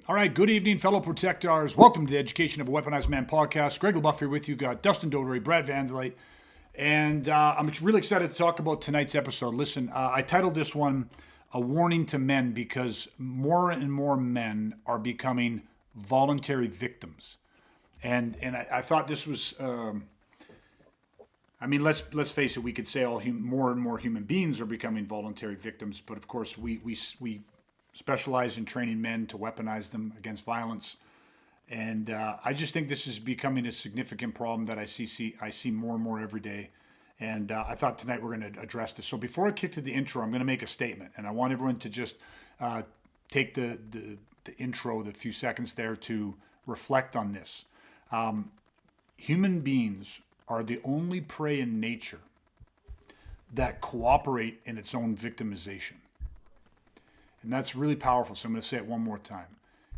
All right, good evening, fellow protectors. Welcome to the Education of a Weaponized Man podcast. Greg LaBeouf here with you. Got Dustin Dodery, Brad Vanderleit, and I'm really excited to talk about tonight's episode. Listen, I titled this one "A Warning to Men" because more and more men are becoming voluntary victims, and I thought this was. I mean, let's face it. We could say more and more human beings are becoming voluntary victims, but of course, we specialize in training men to weaponize them against violence. And I just think this is becoming a significant problem that I see more and more every day. And I thought tonight we're going to address this. So before I kick to the intro, I'm going to make a statement, and I want everyone to just take the intro, the few seconds there, to reflect on this. Human beings are the only prey in nature that cooperate in its own victimization. And that's really powerful. So I'm going to say it one more time.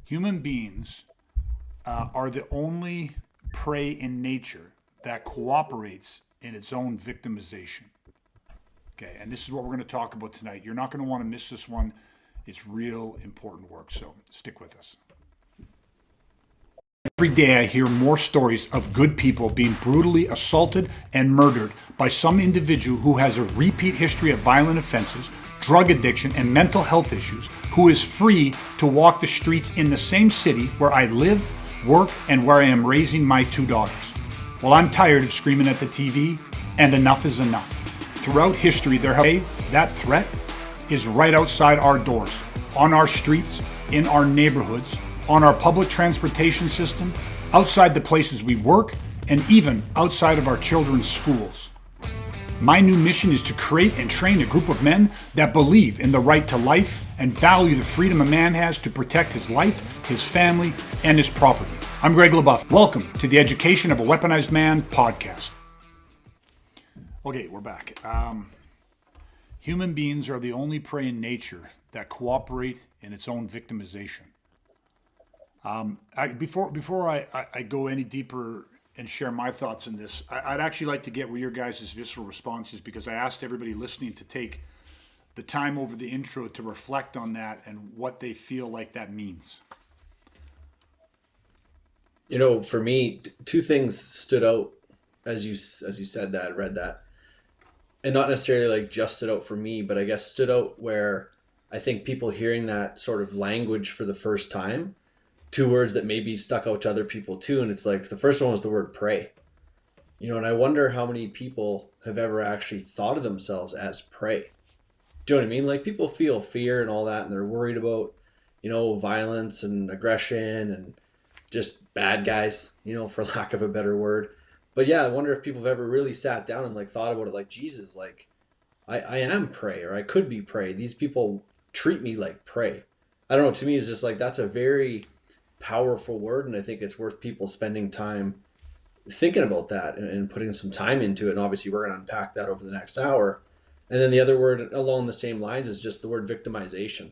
Human beings are the only prey in nature that cooperates in its own victimization. Okay, and this is what we're going to talk about tonight. You're not going to want to miss this one. It's real important work, so stick with us. Every day I hear more stories of good people being brutally assaulted and murdered by some individual who has a repeat history of violent offenses, drug addiction, and mental health issues, who is free to walk the streets in the same city where I live, work, and where I am raising my two daughters. Well, I'm tired of screaming at the TV, and enough is enough. Throughout history, that threat is right outside our doors, on our streets, in our neighborhoods, on our public transportation system, outside the places we work, and even outside of our children's schools. My new mission is to create and train a group of men that believe in the right to life and value the freedom a man has to protect his life, his family, and his property. I'm Greg LaBeouf. Welcome to the Education of a Weaponized Man podcast. Okay, we're back. Human beings are the only prey in nature that cooperate in its own victimization. Before I go any deeper and share my thoughts on this, I'd actually like to get what your guys' visceral responses, because I asked everybody listening to take the time over the intro to reflect on that and what they feel like that means. You know, for me, two things stood out as you said that, read that, and not necessarily like just stood out for me, but I guess stood out where I think people hearing that sort of language for the first time, two words that maybe stuck out to other people too, and it's like the first one was the word pray. You know, and I wonder how many people have ever actually thought of themselves as prey. Do you know what I mean? Like people feel fear and all that, and they're worried about, violence and aggression and just bad guys, for lack of a better word. But yeah, I wonder if people have ever really sat down and like thought about it like Jesus, like I am prey, or I could be prey. These people treat me like prey. I don't know, to me it's just like that's a very powerful word, and I think it's worth people spending time thinking about that and putting some time into it. And obviously we're going to unpack that over the next hour. And then the other word along the same lines is just the word victimization.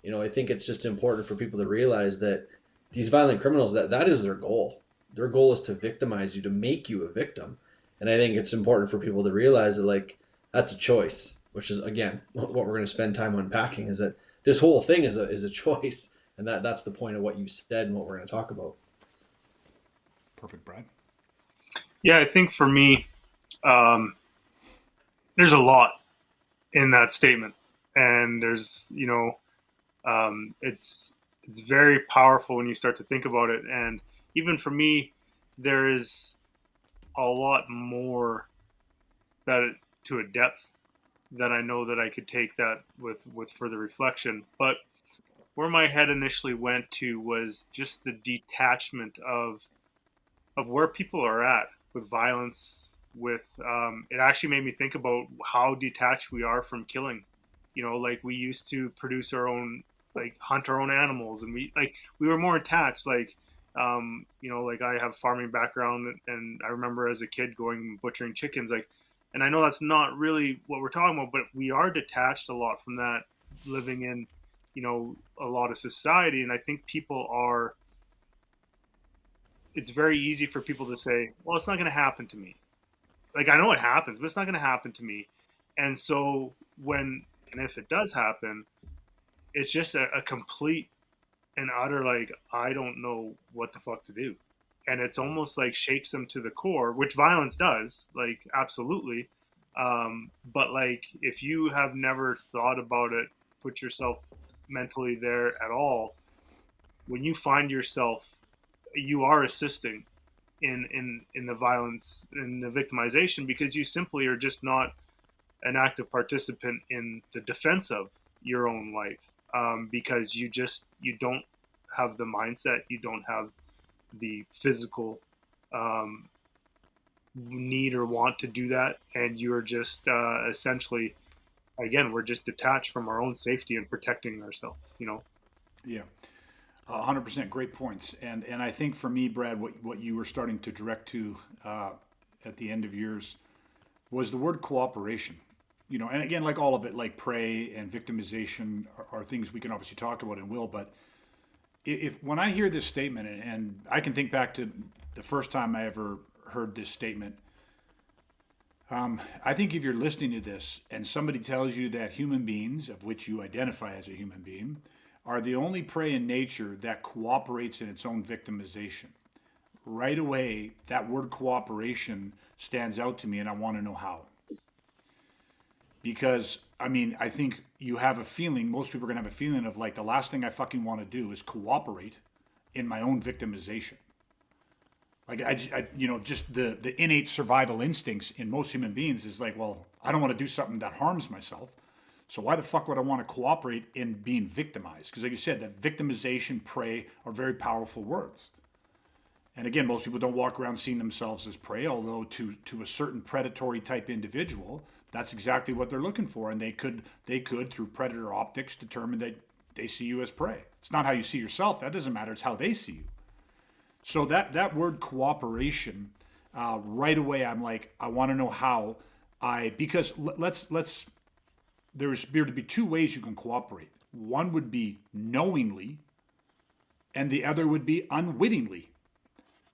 I think it's just important for people to realize that these violent criminals, that is their goal. Their goal is to victimize you, to make you a victim. And I think it's important for people to realize that like that's a choice, which is again what we're going to spend time unpacking, is that this whole thing is a choice, and that's the point of what you said and what we're going to talk about. Perfect, Brad. Yeah, I think for me, there's a lot in that statement, and it's very powerful when you start to think about it. And even for me, there is a lot more to a depth that I know that I could take that with further reflection. But where my head initially went to was just the detachment of where people are at with violence. It actually made me think about how detached we are from killing. Like we used to produce our own, like hunt our own animals, and we were more attached. Like I have farming background, and I remember as a kid going butchering chickens. And I know that's not really what we're talking about, but we are detached a lot from that, living in a lot of society. And I think it's very easy for people to say, well, it's not going to happen to me. Like, I know it happens, but it's not going to happen to me. And so and if it does happen, it's just a complete an utter like, I don't know what the fuck to do. And it's almost like shakes them to the core, which violence does, like, absolutely. But like, if you have never thought about it, put yourself mentally there at all, when you find yourself, you are assisting in the violence, in the victimization, because you simply are just not an active participant in the defense of your own life, because you don't have the mindset, you don't have the physical um, need or want to do that, and you're just essentially, again, we're just detached from our own safety and protecting ourselves, you know. Yeah. 100% great points. And I think for me, Brad, what you were starting to direct to at the end of yours was the word cooperation. You know, and again, like all of it, like prey and victimization are things we can obviously talk about and will. But if when I hear this statement, and I can think back to the first time I ever heard this statement, I think if you're listening to this and somebody tells you that human beings, of which you identify as a human being, are the only prey in nature that cooperates in its own victimization, right away, that word cooperation stands out to me, and I want to know how. Because, I mean, I think you have a feeling, most people are going to have a feeling of like, the last thing I fucking want to do is cooperate in my own victimization. Like, you know, just the innate survival instincts in most human beings is like, well, I don't want to do something that harms myself. So why the fuck would I want to cooperate in being victimized? Because like you said, that victimization, prey are very powerful words. And again, most people don't walk around seeing themselves as prey, although to a certain predatory type individual, that's exactly what they're looking for. And they could through predator optics determine that they see you as prey. It's not how you see yourself. That doesn't matter. It's how they see you. So that word cooperation, right away, I'm like, I want to know how because let's there's appear to be two ways you can cooperate. One would be knowingly, and the other would be unwittingly.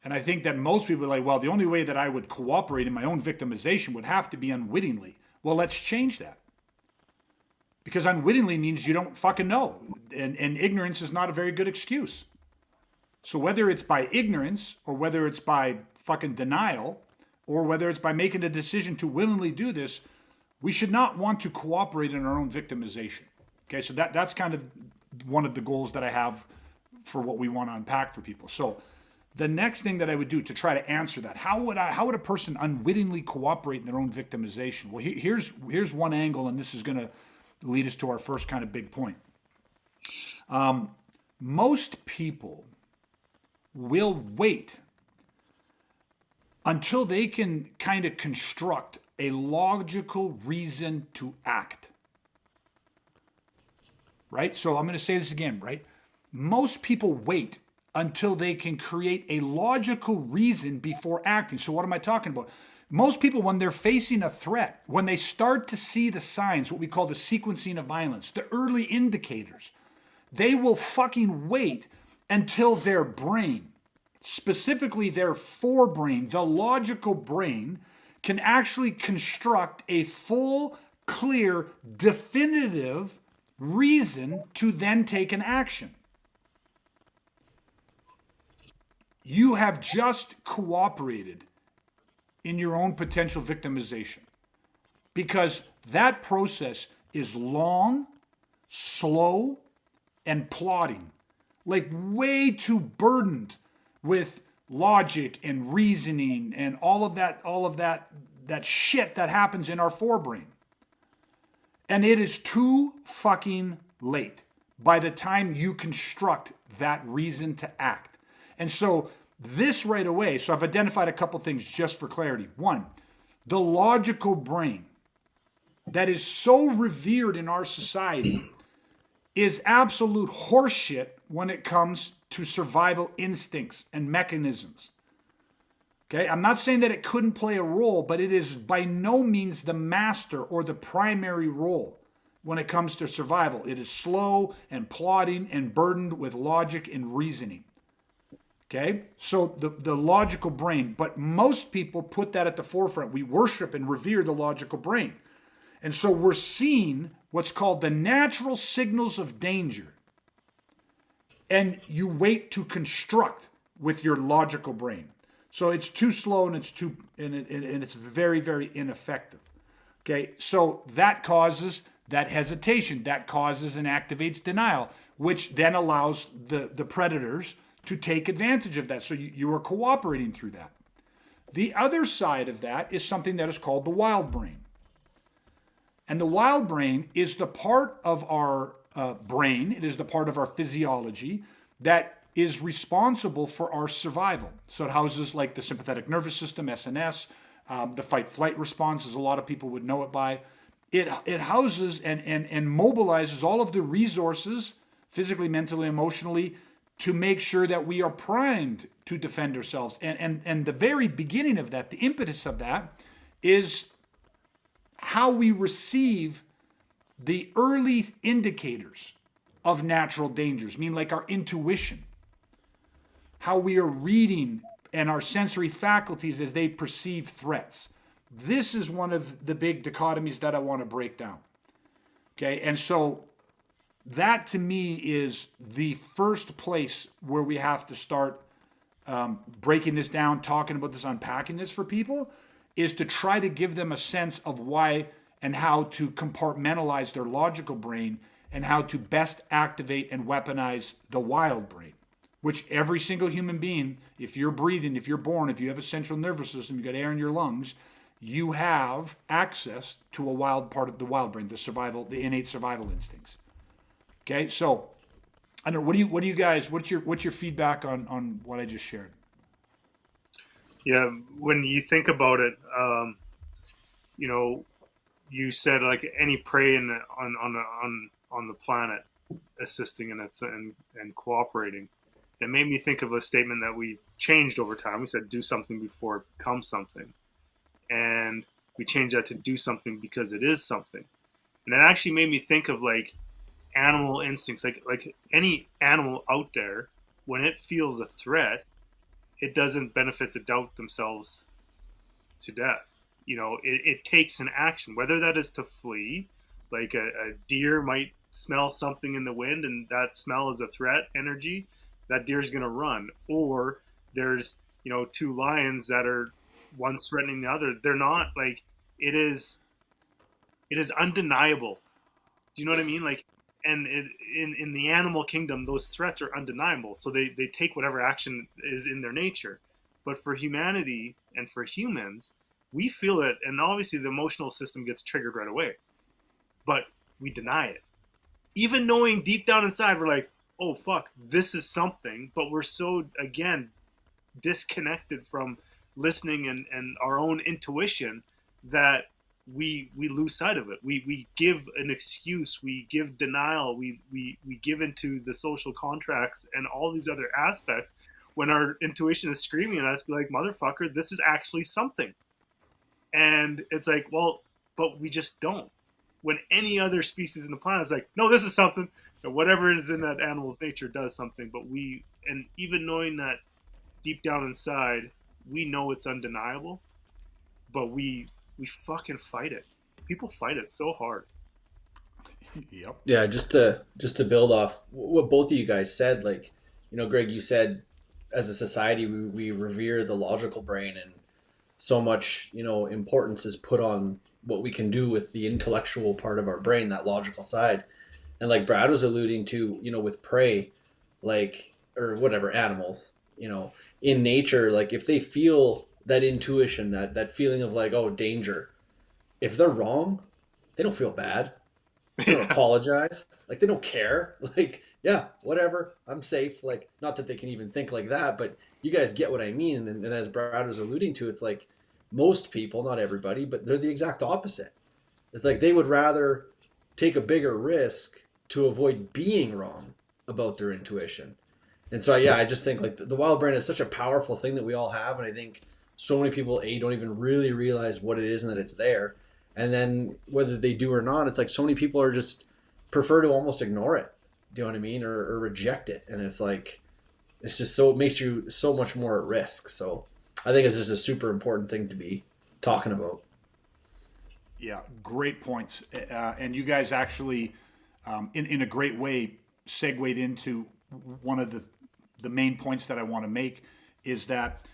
And I think that most people are like, well, the only way that I would cooperate in my own victimization would have to be unwittingly. Well, let's change that. Because unwittingly means you don't fucking know. And ignorance is not a very good excuse. So whether it's by ignorance or whether it's by fucking denial or whether it's by making a decision to willingly do this, we should not want to cooperate in our own victimization. Okay, so that's kind of one of the goals that I have for what we want to unpack for people. So the next thing that I would do to try to answer that, how would a person unwittingly cooperate in their own victimization? Well, here's one angle, and this is going to lead us to our first kind of big point. Most people will wait until they can kind of construct a logical reason to act. Right? So I'm going to say this again, right? Most people wait until they can create a logical reason before acting. So what am I talking about? Most people, when they're facing a threat, when they start to see the signs, what we call the sequencing of violence, the early indicators, they will fucking wait until their brain, specifically their forebrain, the logical brain, can actually construct a full, clear, definitive reason to then take an action. You have just cooperated in your own potential victimization because that process is long, slow, and plodding, like way too burdened with logic and reasoning and all of that shit that happens in our forebrain. And it is too fucking late by the time you construct that reason to act. And so this right away, so I've identified a couple things just for clarity. One, the logical brain that is so revered in our society is absolute horseshit when it comes to survival instincts and mechanisms. Okay, I'm not saying that it couldn't play a role, but it is by no means the master or the primary role when it comes to survival. It is slow and plodding and burdened with logic and reasoning. Okay, so the logical brain, but most people put that at the forefront. We worship and revere the logical brain. And so we're seeing what's called the natural signals of danger. and you wait to construct with your logical brain. So it's too slow and it's very, very ineffective. Okay, so that causes that hesitation, that causes and activates denial, which then allows the predators to take advantage of that. So you are cooperating through that. The other side of that is something that is called the wild brain. And the wild brain is the part of our brain, it is the part of our physiology that is responsible for our survival. So it houses like the sympathetic nervous system, SNS, the fight flight response, as a lot of people would know it by. It houses and mobilizes all of the resources, physically, mentally, emotionally, to make sure that we are primed to defend ourselves. And the very beginning of that, the impetus of that, is how we receive the early indicators of natural dangers, mean like our intuition, how we are reading and our sensory faculties as they perceive threats. This is one of the big dichotomies that I want to break down. Okay, and so that to me is the first place where we have to start breaking this down, talking about this, unpacking this for people, is to try to give them a sense of why and how to compartmentalize their logical brain and how to best activate and weaponize the wild brain, which every single human being, if you're breathing, if you're born, if you have a central nervous system, you got air in your lungs, you have access to a wild part of the wild brain, the survival, the innate survival instincts. Okay, so I don't know. What do you guys? What's your feedback on what I just shared? Yeah, when you think about it, you know, you said like any prey on the planet assisting in it and cooperating. It made me think of a statement that we changed over time. We said do something before it becomes something, and we changed that to do something because it is something. And it actually made me think of like animal instincts, like any animal out there, when it feels a threat, it doesn't benefit the doubt themselves to death. You know, it takes an action, whether that is to flee, like a deer might smell something in the wind and that smell is a threat energy, that deer's going to run. Or there's, you know, two lions that are one threatening the other. They're not like, it is undeniable. Do you know what I mean? Like, and in the animal kingdom, those threats are undeniable. So they take whatever action is in their nature. But for humanity and for humans, we feel it. And obviously the emotional system gets triggered right away. But we deny it. Even knowing deep down inside, we're like, oh, fuck, this is something. But we're so, again, disconnected from listening and our own intuition that we lose sight of it. We give an excuse, we give denial, we give into the social contracts and all these other aspects when our intuition is screaming at us, be like, motherfucker, this is actually something. And it's like, well, but we just don't. When any other species in the planet is like, no, this is something, or whatever is in that animal's nature does something. But we, and even knowing that deep down inside, we know it's undeniable, but we fucking fight it. People fight it so hard. Yep. Yeah, just to build off what both of you guys said, like, you know, Greg, you said as a society we revere the logical brain, and so much, you know, importance is put on what we can do with the intellectual part of our brain, that logical side. And like Brad was alluding to, you know, with prey, like, or whatever, animals, you know, in nature, like if they feel that intuition, that feeling of like, oh, danger, if they're wrong, they don't feel bad. They don't apologize. Like they don't care. Like, yeah, whatever, I'm safe. Like, not that they can even think like that, but you guys get what I mean. And as Brad was alluding to, it's like most people, not everybody, but they're the exact opposite. It's like they would rather take a bigger risk to avoid being wrong about their intuition. And so, yeah, I just think like the wild brain is such a powerful thing that we all have. And I think so many people, don't even really realize what it is and that it's there. And then whether they do or not, it's like so many people are just prefer to almost ignore it. Do you know what I mean? Or reject it. And it's like, it's just so, it makes you so much more at risk. So I think it's just a super important thing to be talking about. Yeah, great points. And you guys actually, in a great way, segued into one of the main points that I want to make is that,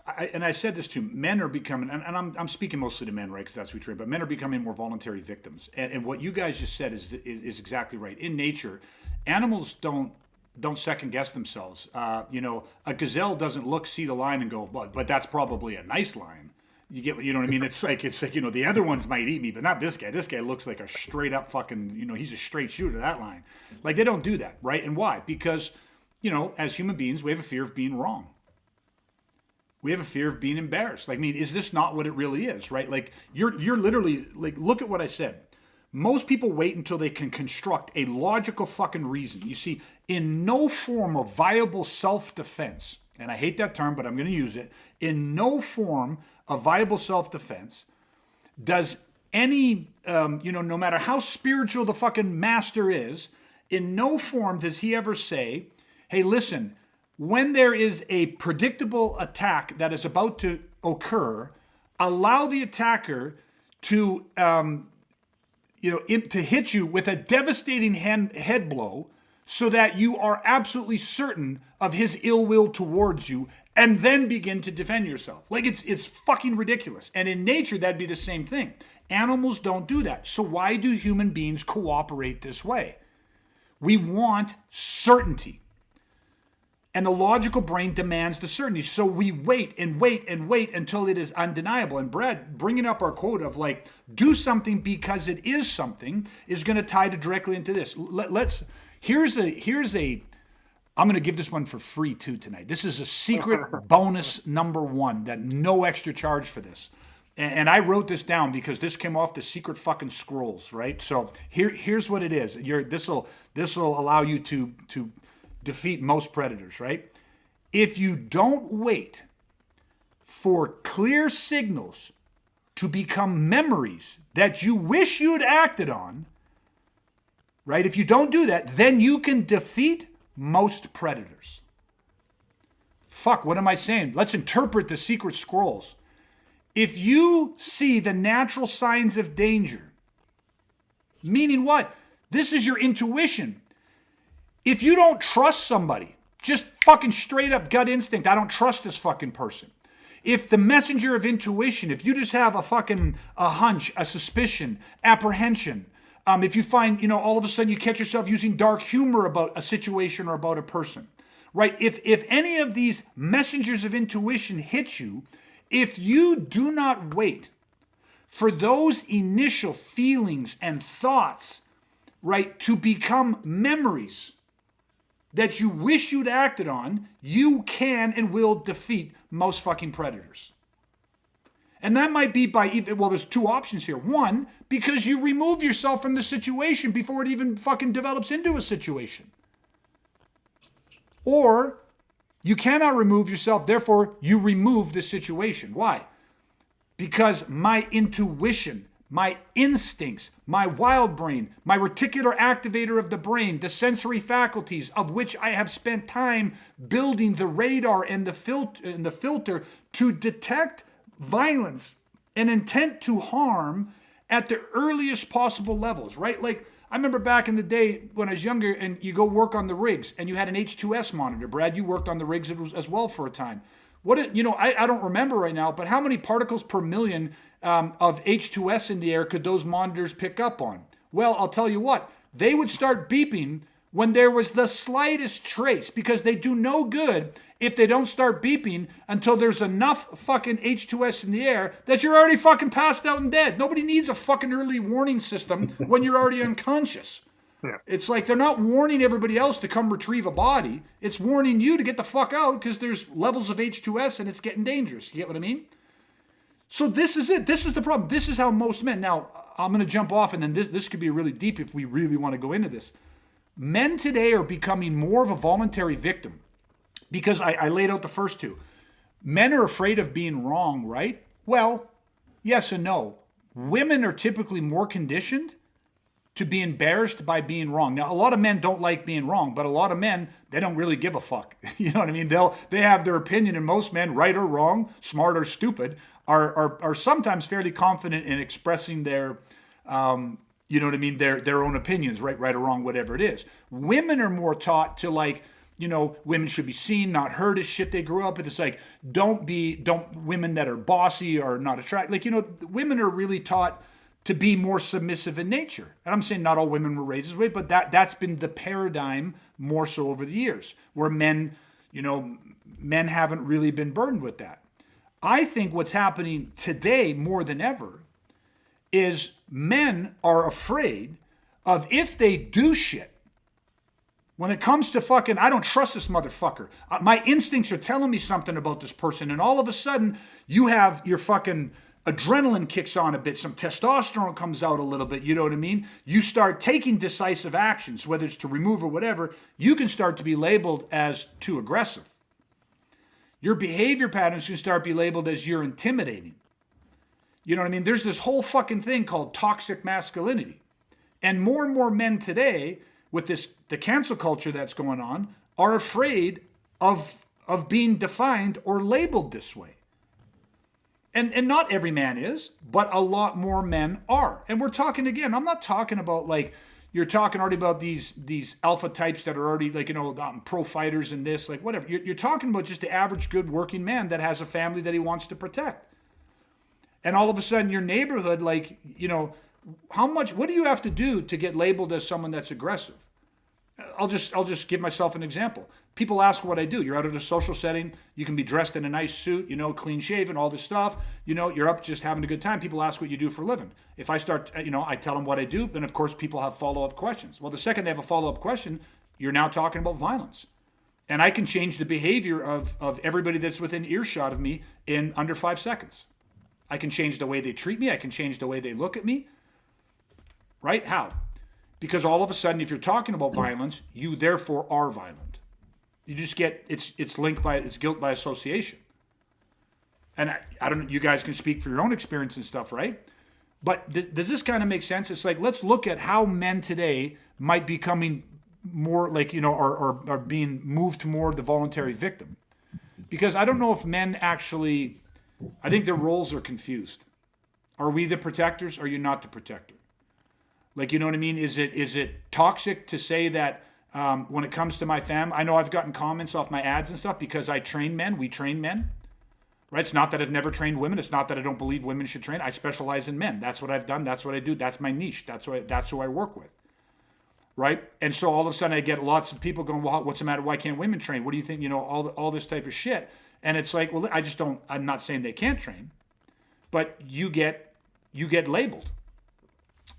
I said this too, men are becoming, and I'm speaking mostly to men, right, because that's what we train, but men are becoming more voluntary victims. And what you guys just said is exactly right. In nature, animals don't second guess themselves. A gazelle doesn't see the lion and go, but that's probably a nice lion. You know what I mean? It's like, the other ones might eat me, but not this guy. This guy looks like a straight up fucking, he's a straight shooter, that line. Like, they don't do that, right? And why? Because, as human beings, we have a fear of being wrong. We have a fear of being embarrassed. Like, I mean, is this not what it really is, right? Like, you're literally, like, look at what I said. Most people wait until they can construct a logical fucking reason. You see, in no form of viable self-defense, and I hate that term, but I'm going to use it, in no form of viable self-defense does any, no matter how spiritual the fucking master is, in no form does he ever say, hey, listen, when there is a predictable attack that is about to occur, allow the attacker to, to hit you with a devastating head blow so that you are absolutely certain of his ill will towards you, and then begin to defend yourself. Like, it's fucking ridiculous. And in nature, that'd be the same thing. Animals don't do that. So why do human beings cooperate this way? We want certainty. And the logical brain demands the certainty. So we wait and wait and wait until it is undeniable. And Brad, bringing up our quote of like, do something because it is something, is going to tie directly into this. Here's a, I'm going to give this one for free too tonight. This is a secret bonus number one, that no extra charge for this. And I wrote this down because this came off the secret fucking scrolls, right? So here's what it is. This will allow you to defeat most predators, right? If you don't wait for clear signals to become memories that you wish you'd acted on, right? If you don't do that, then you can defeat most predators. Fuck, what am I saying? Let's interpret the secret scrolls. If you see the natural signs of danger, meaning what? This is your intuition. If you don't trust somebody, just fucking straight up gut instinct, I don't trust this fucking person. If the messenger of intuition, if you just have a hunch, a suspicion, apprehension, if you find, all of a sudden you catch yourself using dark humor about a situation or about a person, right? If any of these messengers of intuition hit you, if you do not wait for those initial feelings and thoughts, right, to become memories that you wish you'd acted on, you can and will defeat most fucking predators. And that might be there's two options here. One, because you remove yourself from the situation before it even fucking develops into a situation. Or you cannot remove yourself, therefore you remove the situation. Why? Because my intuition, my instincts, my wild brain, my reticular activator of the brain, the sensory faculties of which I have spent time building the radar and the filter to detect violence and intent to harm at the earliest possible levels, right? Like, I remember back in the day when I was younger and you go work on the rigs and you had an H2S monitor. Brad, you worked on the rigs as well for a time. I don't remember right now, but how many particles per million of H2S in the air could those monitors pick up on? Well, I'll tell you what, they would start beeping when there was the slightest trace, because they do no good if they don't start beeping until there's enough fucking H2S in the air that you're already fucking passed out and dead. Nobody needs a fucking early warning system when you're already unconscious. Yeah. It's like they're not warning everybody else to come retrieve a body. It's warning you to get the fuck out because there's levels of H2S and it's getting dangerous. You get what I mean? So this is it. This is the problem. This is how most men... Now, I'm going to jump off and then this could be really deep if we really want to go into this. Men today are becoming more of a voluntary victim because I laid out the first two. Men are afraid of being wrong, right? Well, yes and no. Women are typically more conditioned to be embarrassed by being wrong. Now, a lot of men don't like being wrong, but a lot of men, they don't really give a fuck. You know what I mean? They have their opinion, and most men, right or wrong, smart or stupid, are sometimes fairly confident in expressing their You know what I mean? Their own opinions, right or wrong, whatever it is. Women are more taught to like, women should be seen, not heard as shit they grew up with. It's like, don't women that are bossy or not attractive. Like, women are really taught to be more submissive in nature. And I'm saying not all women were raised this way, but that's been the paradigm more so over the years, where men haven't really been burdened with that. I think what's happening today more than ever is men are afraid of, if they do shit, when it comes to fucking, I don't trust this motherfucker. My instincts are telling me something about this person, and all of a sudden you have your fucking adrenaline kicks on a bit, some testosterone comes out a little bit, you know what I mean? You start taking decisive actions, whether it's to remove or whatever, you can start to be labeled as too aggressive. Your behavior patterns can start to be labeled as you're intimidating. You know what I mean? There's this whole fucking thing called toxic masculinity. And more men today, with the cancel culture that's going on, are afraid of being defined or labeled this way. And not every man is, but a lot more men are. And we're talking, again, I'm not talking about like, you're talking already about these alpha types that are already like, pro fighters and this, like whatever. You're talking about just the average good working man that has a family that he wants to protect. And all of a sudden your neighborhood, like, what do you have to do to get labeled as someone that's aggressive? I'll just give myself an example. People ask what I do. You're out at a social setting. You can be dressed in a nice suit, clean shaven, all this stuff. You're up just having a good time. People ask what you do for a living. If I start, I tell them what I do. And of course, people have follow-up questions. Well, the second they have a follow-up question, you're now talking about violence. And I can change the behavior of everybody that's within earshot of me in under 5 seconds. I can change the way they treat me. I can change the way they look at me. Right? How? Because all of a sudden, if you're talking about violence, you therefore are violent. You just get, it's linked by, it's guilt by association. And I don't know, you guys can speak for your own experience and stuff, right? But does this kind of make sense? It's like, let's look at how men today might be becoming more like, are being moved to more the voluntary victim. Because I don't know if men actually, I think their roles are confused. Are we the protectors? Or are you not the protector? Like, you know what I mean? Is it toxic to say that when it comes to my fam, I know I've gotten comments off my ads and stuff because I train men, we train men, right? It's not that I've never trained women. It's not that I don't believe women should train. I specialize in men. That's what I've done. That's what I do. That's my niche. That's who I work with, right? And so all of a sudden I get lots of people going, well, what's the matter? Why can't women train? What do you think? All this type of shit. And it's like, well, I'm not saying they can't train, but you get labeled.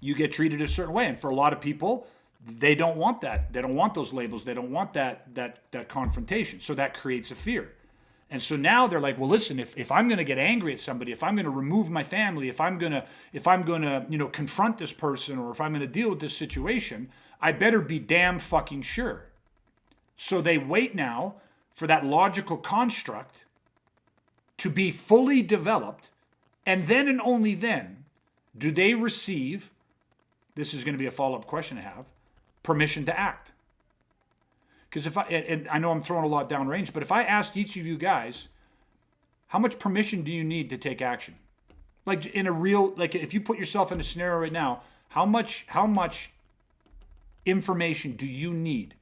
You get treated a certain way. And for a lot of people, they don't want that. They don't want those labels. They don't want that confrontation. So that creates a fear. And so now they're like, well, listen, if I'm going to get angry at somebody, if I'm going to remove my family, if I'm going to confront this person, or if I'm going to deal with this situation, I better be damn fucking sure. So they wait now for that logical construct to be fully developed. And then and only then do they receive, this is going to be a follow-up question I have, permission to act. Because and I know I'm throwing a lot downrange, but if I asked each of you guys, how much permission do you need to take action? Like if you put yourself in a scenario right now, how much information do you need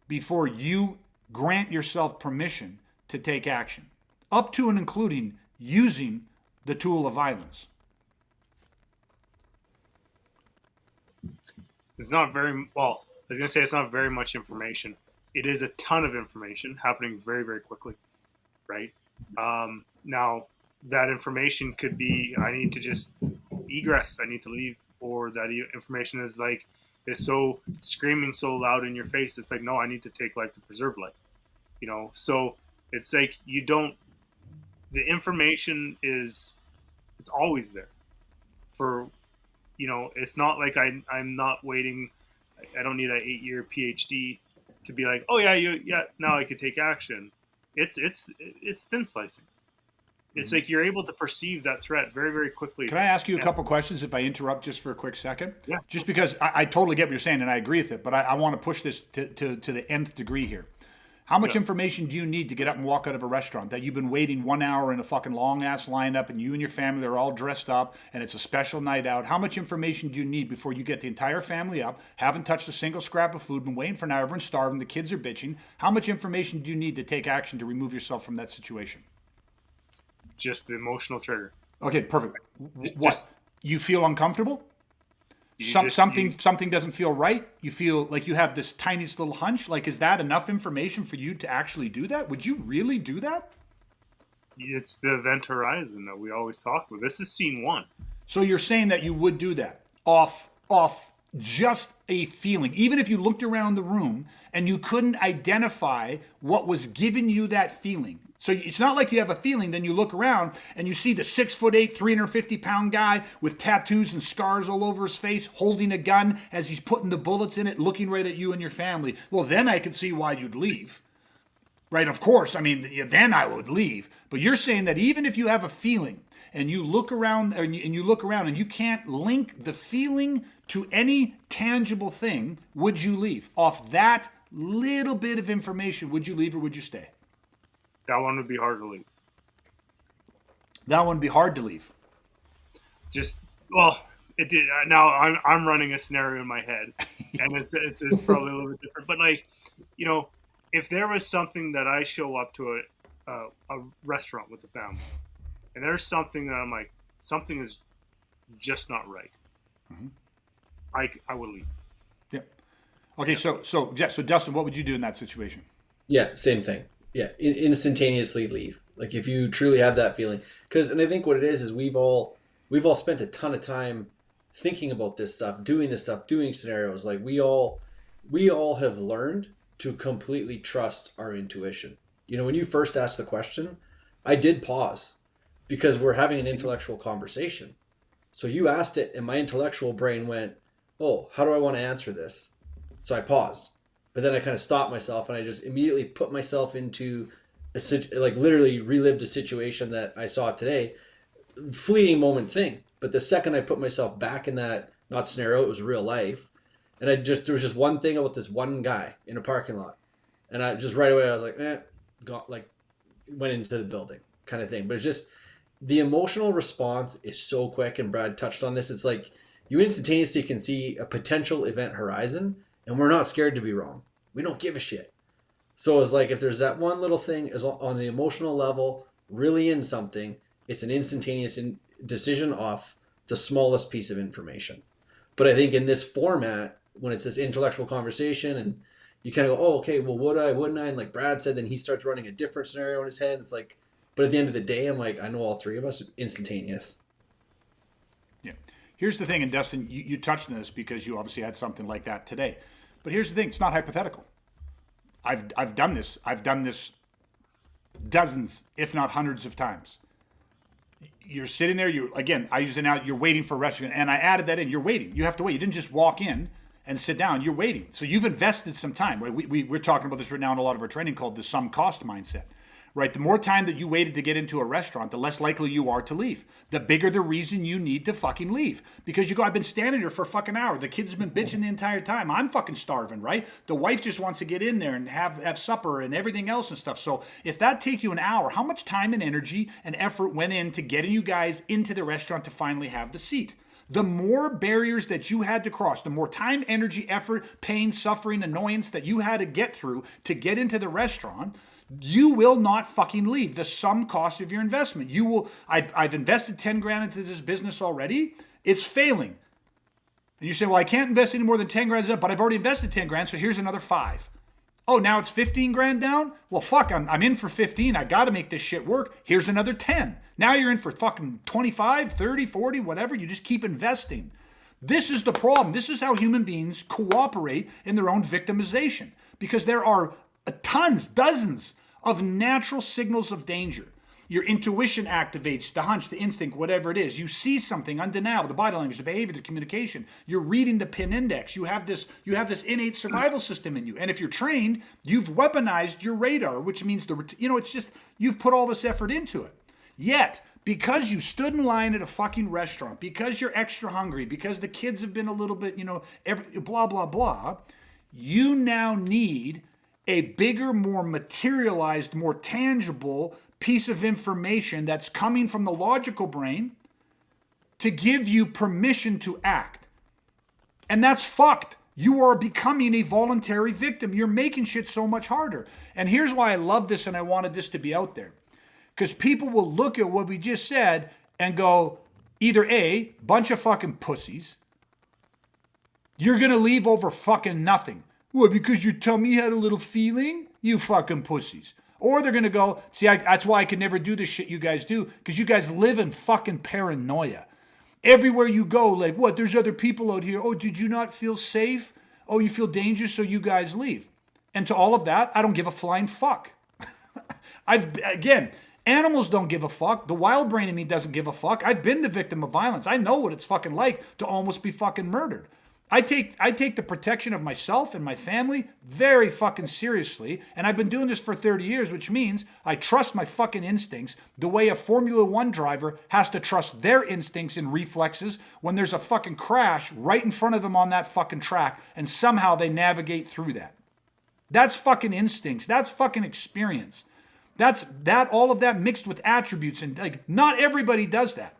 before you grant yourself permission to take action? Up to and including using the tool of violence. It's not very, well, I was going to say it's not very much information. It is a ton of information happening very, very quickly, right? Now, that information could be, I need to just egress, I need to leave, or that information is so screaming so loud in your face, it's like, no, I need to take life to preserve life, So it's like the information it's always there for, it's not like I'm not waiting. I don't need an 8-year PhD to be like, oh yeah, now I could take action. It's thin slicing. It's like you're able to perceive that threat very, very quickly. Can I ask you a couple questions if I interrupt just for a quick second? Yeah. Just because I totally get what you're saying and I agree with it, but I want to push this to the nth degree here. How much Yeah. information do you need to get up and walk out of a restaurant that you've been waiting 1 hour in a fucking long ass lineup and you and your family are all dressed up and it's a special night out? How much information do you need before you get the entire family up, haven't touched a single scrap of food, been waiting for an hour, everyone's starving, the kids are bitching? How much information do you need to take action to remove yourself from that situation? Just the emotional trigger. Okay, perfect. Just- What? just- You feel uncomfortable? You Something doesn't feel right? You feel like you have this tiniest little hunch? Like, is that enough information for you to actually do that? Would you really do that? It's the event horizon that we always talk about. This is scene one. So you're saying that you would do that off just a feeling, even if you looked around the room and you couldn't identify what was giving you that feeling. So it's not like you have a feeling, then you look around and you see the 6'8", 350-pound guy with tattoos and scars all over his face, holding a gun as he's putting the bullets in it, looking right at you and your family. Well, then I could see why you'd leave. Right, of course. I mean, then I would leave. But you're saying that even if you have a feeling and you look around and you look around and you can't link the feeling to any tangible thing, would you leave? Off that little bit of information, would you leave or would you stay? That one would be hard to leave. That one would be hard to leave. Just it did. Now I'm running a scenario in my head, and it's probably a little bit different. But like, if there was something that I show up to a restaurant with the family, and there's something that I'm like, something is just not right. Mm-hmm. I would leave. Yeah. Okay. So Dustin, what would you do in that situation? Yeah, same thing. Yeah, instantaneously leave. Like if you truly have that feeling, and I think what it is we've all spent a ton of time thinking about this stuff, doing scenarios. Like we all have learned to completely trust our intuition. When you first asked the question, I did pause because we're having an intellectual conversation. So you asked it, and my intellectual brain went, "Oh, how do I want to answer this?" So I paused. But then I kind of stopped myself and I just immediately put myself into literally relived a situation that I saw today, fleeting moment thing. But the second I put myself back in that, not scenario, it was real life. And there was just one thing about this one guy in a parking lot. And I just right away, I was like, went into the building kind of thing. But it's just, the emotional response is so quick. And Brad touched on this. It's like you instantaneously can see a potential event horizon. And we're not scared to be wrong. We don't give a shit. So it's like if there's that one little thing is on the emotional level, really in something, it's an instantaneous decision off the smallest piece of information. But I think in this format, when it's this intellectual conversation and you kind of go, oh, okay, well, would I, wouldn't I? And like Brad said, then he starts running a different scenario in his head. It's like, but at the end of the day, I'm like, I know all three of us, instantaneous. Yeah. Here's the thing, and Dustin, you touched on this because you obviously had something like that today. But here's the thing, it's not hypothetical. I've done this. I've done this dozens, if not hundreds of times. You're sitting there, I use it now, you're waiting for a restaurant, and I added that in. You're waiting. You have to wait. You didn't just walk in and sit down. You're waiting. So you've invested some time, right? We're talking about this right now in a lot of our training called the sum cost mindset. Right, the more time that you waited to get into a restaurant, the less likely you are to leave. The bigger the reason you need to fucking leave. Because you go, I've been standing here for a fucking hour. The kids have been bitching the entire time. I'm fucking starving, right? The wife just wants to get in there and have supper and everything else and stuff. So if that take you an hour, how much time and energy and effort went into getting you guys into the restaurant to finally have the seat? The more barriers that you had to cross, the more time, energy, effort, pain, suffering, annoyance that you had to get through to get into the restaurant, you will not fucking leave. The sum cost of your investment. You will. I've invested 10 grand into this business already. It's failing. And you say, well, I can't invest any more than 10 grand, but I've already invested 10 grand, so here's another 5. Oh, now it's 15 grand down? Well, fuck, I'm in for 15. I got to make this shit work. Here's another 10. Now you're in for fucking 25, 30, 40, whatever. You just keep investing. This is the problem. This is how human beings cooperate in their own victimization. Because there are tons, dozens of natural signals of danger. Your intuition activates the hunch, the instinct, whatever it is. You see something undeniable, the body language, the behavior, the communication. You're reading the pin index. You have this innate survival system in you. And if you're trained, you've weaponized your radar, which means it's just you've put all this effort into it. Yet, because you stood in line at a fucking restaurant, because you're extra hungry, because the kids have been a little bit, blah, blah, blah, you now need a bigger, more materialized, more tangible piece of information that's coming from the logical brain to give you permission to act. And that's fucked. You are becoming a voluntary victim. You're making shit so much harder. And here's why I love this and I wanted this to be out there. Because people will look at what we just said and go, either A, bunch of fucking pussies. You're going to leave over fucking nothing. Well, because your tummy had a little feeling? You fucking pussies. Or they're going to go, see, that's why I could never do this shit you guys do. Because you guys live in fucking paranoia. Everywhere you go, like, what, there's other people out here. Oh, did you not feel safe? Oh, you feel dangerous, so you guys leave. And to all of that, I don't give a flying fuck. Again, animals don't give a fuck. The wild brain in me doesn't give a fuck. I've been the victim of violence. I know what it's fucking like to almost be fucking murdered. I take the protection of myself and my family very fucking seriously, and I've been doing this for 30 years, which means I trust my fucking instincts the way a Formula One driver has to trust their instincts and reflexes when there's a fucking crash right in front of them on that fucking track, and somehow they navigate through that. That's fucking instincts. That's fucking experience. That's all of that mixed with attributes, and like not everybody does that.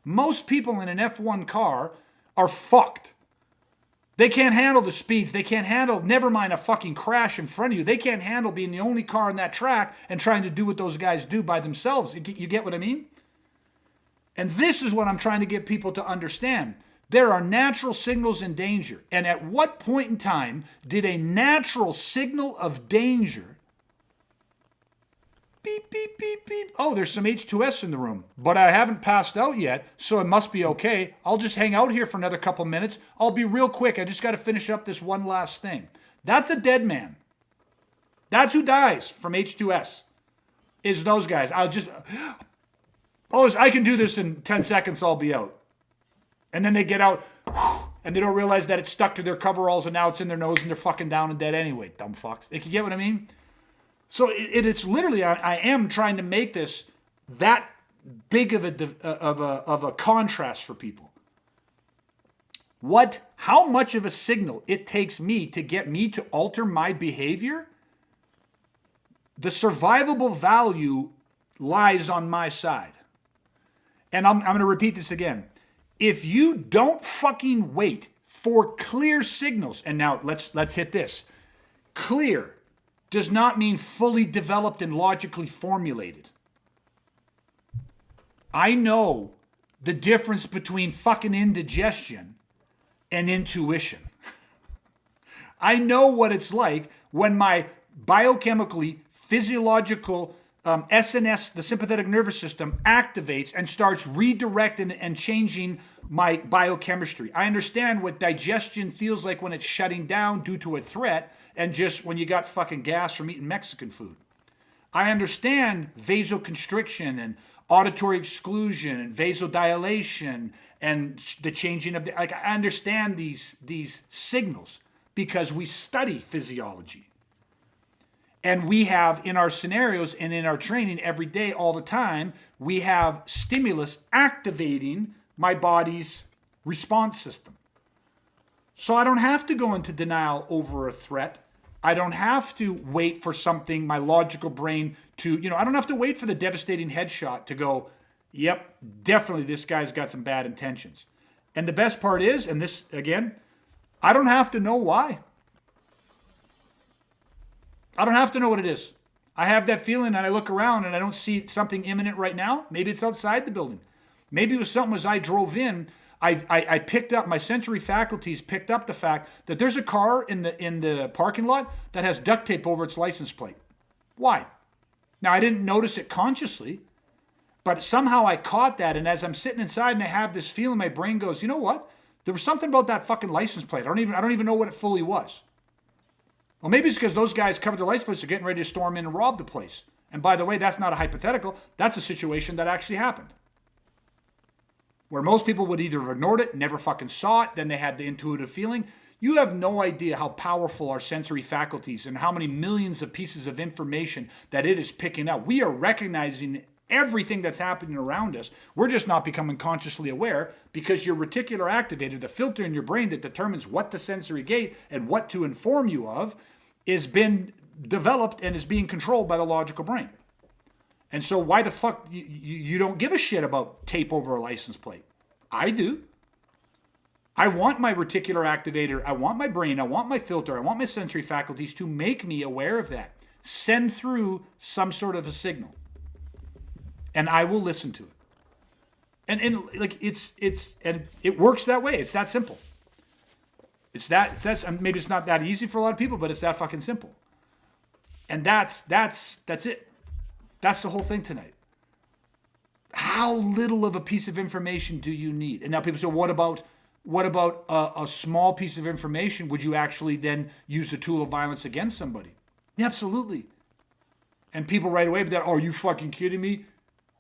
Most people in an F1 car are fucked. They can't handle the speeds. They can't handle, never mind a fucking crash in front of you. They can't handle being the only car on that track and trying to do what those guys do by themselves. You get what I mean? And this is what I'm trying to get people to understand. There are natural signals in danger. And at what point in time did a natural signal of danger beep, beep, beep, beep. Oh, there's some H2S in the room, but I haven't passed out yet, so it must be okay. I'll just hang out here for another couple minutes. I'll be real quick. I just got to finish up this one last thing. That's a dead man. That's who dies from H2S, is those guys. I can do this in 10 seconds, I'll be out. And then they get out, and they don't realize that it's stuck to their coveralls, and now it's in their nose, and they're fucking down and dead anyway, dumb fucks. You get what I mean? So it's literally, I am trying to make this that big of a contrast for people. How much of a signal it takes me to get me to alter my behavior, the survivable value lies on my side. And I'm going to repeat this again. If you don't fucking wait for clear signals, and now let's hit this. Clear does not mean fully developed and logically formulated. I know the difference between fucking indigestion and intuition. I know what it's like when my biochemically, physiological SNS, the sympathetic nervous system, activates and starts redirecting and changing my biochemistry. I understand what digestion feels like when it's shutting down due to a threat, and just when you got fucking gas from eating Mexican food. I understand vasoconstriction and auditory exclusion and vasodilation and the changing of I understand these signals because we study physiology. And we have in our scenarios and in our training every day, all the time, we have stimulus activating my body's response system. So I don't have to go into denial over a threat. I don't have to wait for something, my logical brain to, I don't have to wait for the devastating headshot to go, yep, definitely this guy's got some bad intentions. And the best part is, and this, again, I don't have to know why. I don't have to know what it is. I have that feeling and I look around and I don't see something imminent right now. Maybe it's outside the building. Maybe it was something as I drove in, I picked up, my sensory faculties picked up the fact that there's a car in the parking lot that has duct tape over its license plate. Why? Now, I didn't notice it consciously, but somehow I caught that, and as I'm sitting inside and I have this feeling, my brain goes, you know what? There was something about that fucking license plate. I don't even know what it fully was. Well, maybe it's because those guys covered the license plates are getting ready to storm in and rob the place. And by the way, that's not a hypothetical. That's a situation that actually happened. Where most people would either have ignored it, never fucking saw it, then they had the intuitive feeling. You have no idea how powerful our sensory faculties and how many millions of pieces of information that it is picking up. We are recognizing everything that's happening around us. We're just not becoming consciously aware because your reticular activator, the filter in your brain that determines what to sensory gate and what to inform you of, has been developed and is being controlled by the logical brain. And so why the fuck you don't give a shit about tape over a license plate? I do. I want my reticular activator, I want my brain, I want my filter, I want my sensory faculties to make me aware of that. Send through some sort of a signal. And I will listen to it. And like it's and it works that way. It's that simple. That's maybe it's not that easy for a lot of people, but it's that fucking simple. And that's it. That's the whole thing tonight. How little of a piece of information do you need? And now people say, what about a small piece of information? Would you actually then use the tool of violence against somebody? Yeah, absolutely. And people right away, but that, are you fucking kidding me?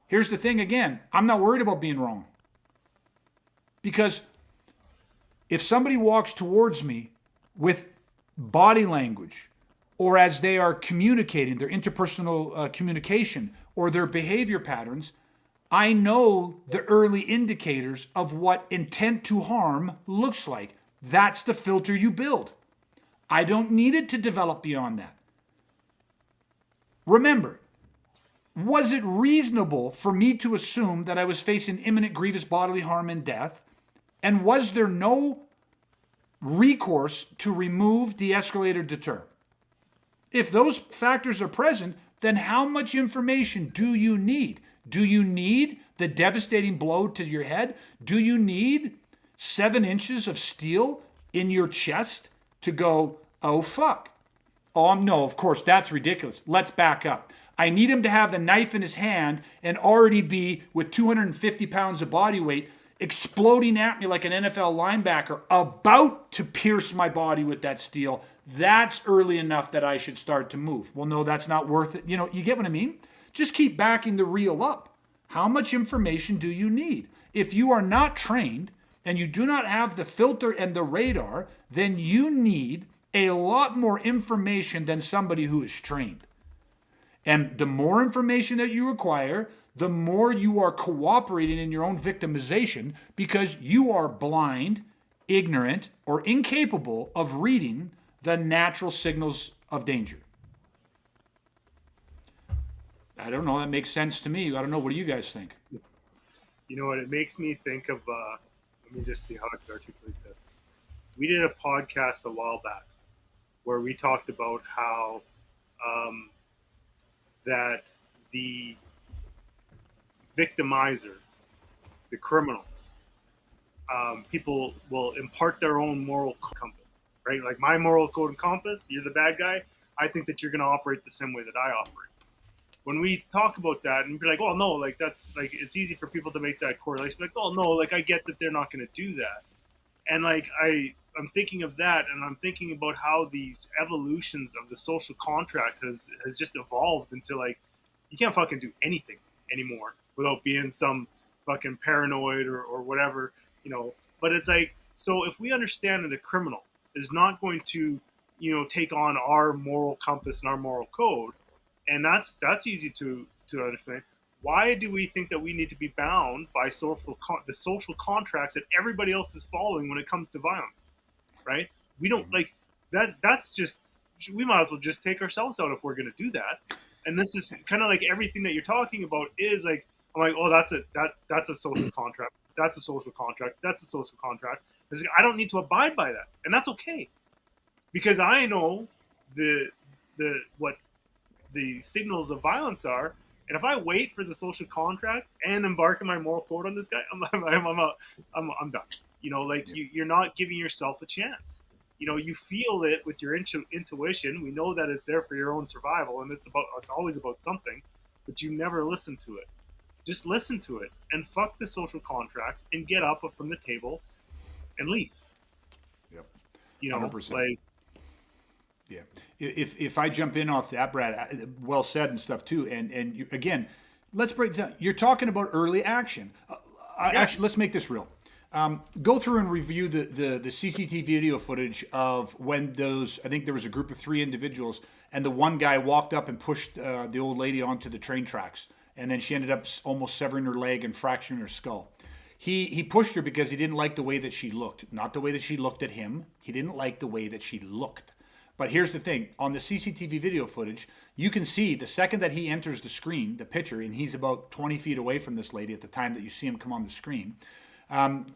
Here's the thing again, I'm not worried about being wrong. Because if somebody walks towards me with body language, or as they are communicating, their interpersonal communication, or their behavior patterns, I know the early indicators of what intent to harm looks like. That's the filter you build. I don't need it to develop beyond that. Remember, was it reasonable for me to assume that I was facing imminent grievous bodily harm and death? And was there no recourse to remove, de-escalate, or deter? If those factors are present, then how much information do you need? Do you need the devastating blow to your head? Do you need 7 inches of steel in your chest to go, oh fuck? Oh no, of course, that's ridiculous. Let's back up. I need him to have the knife in his hand and already be with 250 pounds of body weight exploding at me like an NFL linebacker, about to pierce my body with that steel. That's early enough that I should start to move. Well, no, that's not worth it. You get what I mean? Just keep backing the reel up. How much information do you need? If you are not trained and you do not have the filter and the radar, then you need a lot more information than somebody who is trained. And the more information that you require, the more you are cooperating in your own victimization, because you are blind, ignorant, or incapable of reading the natural signals of danger. I don't know. That makes sense to me. I don't know. What do you guys think? You know what? It makes me think of, let me just see how I can articulate this. We did a podcast a while back where we talked about how that the victimizer, the criminals, people will impart their own moral compass, right? Like my moral code and compass, you're the bad guy. I think that you're going to operate the same way that I operate. When we talk about that and be like, oh no, like that's like, it's easy for people to make that correlation. Like, oh no, like I get that they're not going to do that. And like, I'm thinking of that, and I'm thinking about how these evolutions of the social contract has just evolved into like, you can't fucking do anything anymore without being some fucking paranoid or whatever, but it's like, so if we understand that a criminal is not going to, take on our moral compass and our moral code, and that's easy to understand. Why do we think that we need to be bound by the social contracts that everybody else is following when it comes to violence, right? We don't like that. That's just, we might as well just take ourselves out if we're going to do that. And this is kind of like everything that you're talking about is like, I'm like, oh, that's a social contract. That's a social contract. That's a social contract. It's like, I don't need to abide by that, and that's okay, because I know what the signals of violence are. And if I wait for the social contract and embark on my moral code on this guy, I'm done. You're not giving yourself a chance. You feel it with your intuition. We know that it's there for your own survival, and it's always about something, but you never listen to it. Just listen to it and fuck the social contracts and get up from the table and leave. Yep. 100%. Like. Yeah. If I jump in off that, Brad, well said and stuff too. And you, again, let's break it down. You're talking about early action. Yes. Actually, let's make this real. Go through and review the CCTV video footage of when I think there was a group of 3 individuals, and the one guy walked up and pushed the old lady onto the train tracks, and then she ended up almost severing her leg and fracturing her skull. He pushed her because he didn't like the way that she looked, not the way that she looked at him. He didn't like the way that she looked. But here's the thing. On the CCTV video footage, you can see the second that he enters the screen, the picture, and he's about 20 feet away from this lady at the time that you see him come on the screen,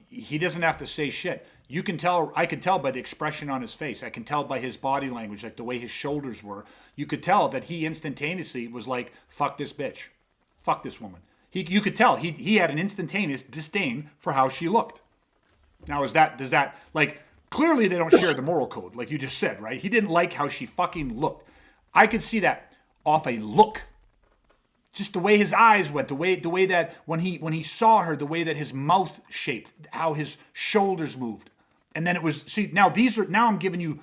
he doesn't have to say shit. You can tell, I could tell by the expression on his face. I can tell by his body language, like the way his shoulders were. You could tell that he instantaneously was like, fuck this bitch. Fuck this woman. You could tell he had an instantaneous disdain for how she looked. Now, does that, like, clearly they don't share the moral code, like you just said, right? He didn't like how she fucking looked. I could see that off a look. Just the way his eyes went, the way that when he saw her, the way that his mouth shaped, how his shoulders moved. And then it was, see, now I'm giving you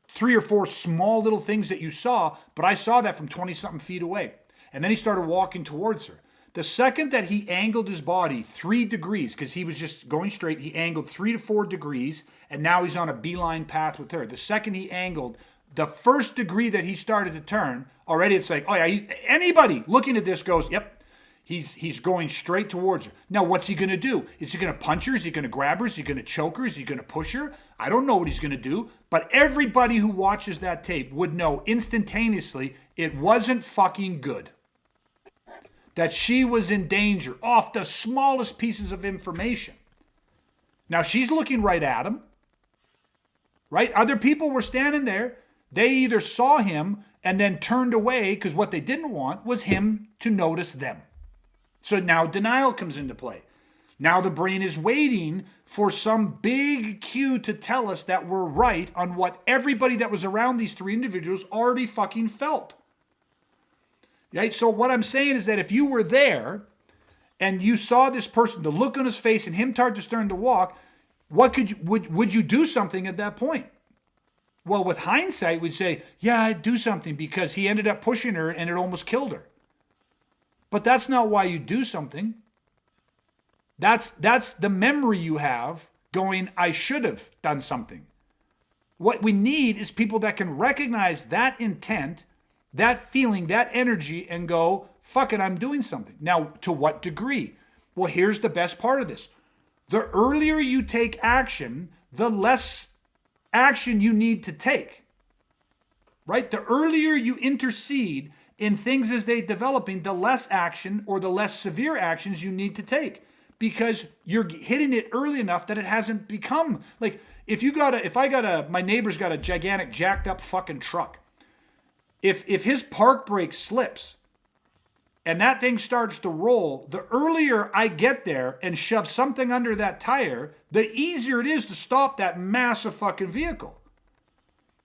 3 or 4 small little things that you saw, but I saw that from 20 something feet away. And then he started walking towards her. The second that he angled his body 3 degrees, because he was just going straight, he angled 3 to 4 degrees, and now he's on a beeline path with her. The second he angled, the first degree that he started to turn, already it's like, oh yeah, anybody looking at this goes, yep, he's going straight towards her. Now, what's he going to do? Is he going to punch her? Is he going to grab her? Is he going to choke her? Is he going to push her? I don't know what he's going to do, but everybody who watches that tape would know instantaneously it wasn't fucking good. That she was in danger off the smallest pieces of information. Now, she's looking right at him, right? Other people were standing there. They either saw him and then turned away because what they didn't want was him to notice them. So now denial comes into play. Now the brain is waiting for some big cue to tell us that we're right on what everybody that was around these 3 individuals already fucking felt. Right? So what I'm saying is that if you were there and you saw this person, the look on his face and him start to walk, would you do something at that point? Well, with hindsight, we'd say, yeah, I'd do something because he ended up pushing her and it almost killed her. But that's not why you do something. That's the memory you have going, I should have done something. What we need is people that can recognize that intent, that feeling, that energy, and go, fuck it, I'm doing something. Now, to what degree? Well, here's the best part of this. The earlier you take action, the less action you need to take. Right? The earlier you intercede in things as they developing, the less action or the less severe actions you need to take. Because you're hitting it early enough that it hasn't become, like, my neighbor's got a gigantic jacked up fucking truck. If his park brake slips and that thing starts to roll, the earlier I get there and shove something under that tire, the easier it is to stop that massive fucking vehicle.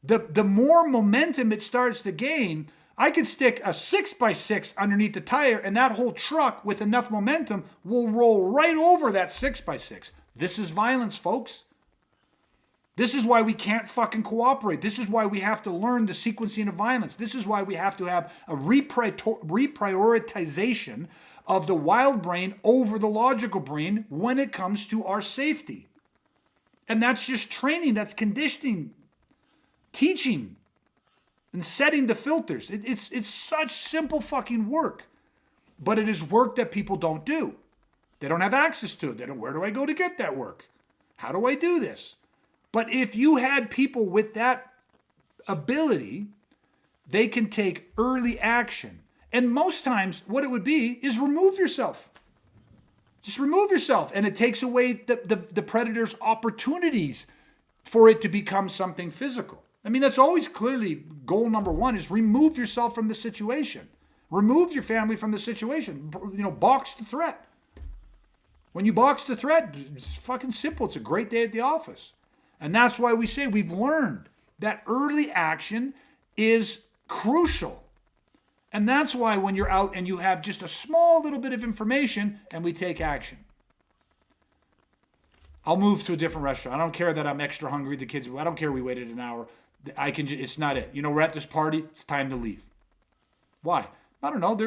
The more momentum it starts to gain, I could stick a 6x6 underneath the tire and that whole truck with enough momentum will roll right over that 6x6. This is violence, folks. This is why we can't fucking cooperate. This is why we have to learn the sequencing of violence. This is why we have to have a reprioritization of the wild brain over the logical brain when it comes to our safety. And that's just training, that's conditioning, teaching, and setting the filters. It's such simple fucking work. But it is work that people don't do. They don't have access to it. They don't, where do I go to get that work? How do I do this? But if you had people with that ability, they can take early action. And most times what it would be is remove yourself. Just remove yourself. And it takes away the predator's opportunities for it to become something physical. I mean, that's always clearly goal number 1 is remove yourself from the situation. Remove your family from the situation. Box the threat. When you box the threat, it's fucking simple. It's a great day at the office. And that's why we say we've learned that early action is crucial. And that's why when you're out and you have just a small little bit of information and we take action. I'll move to a different restaurant. I don't care that I'm extra hungry. The kids, I don't care we waited an hour. It's not it. We're at this party. It's time to leave. Why? I don't know.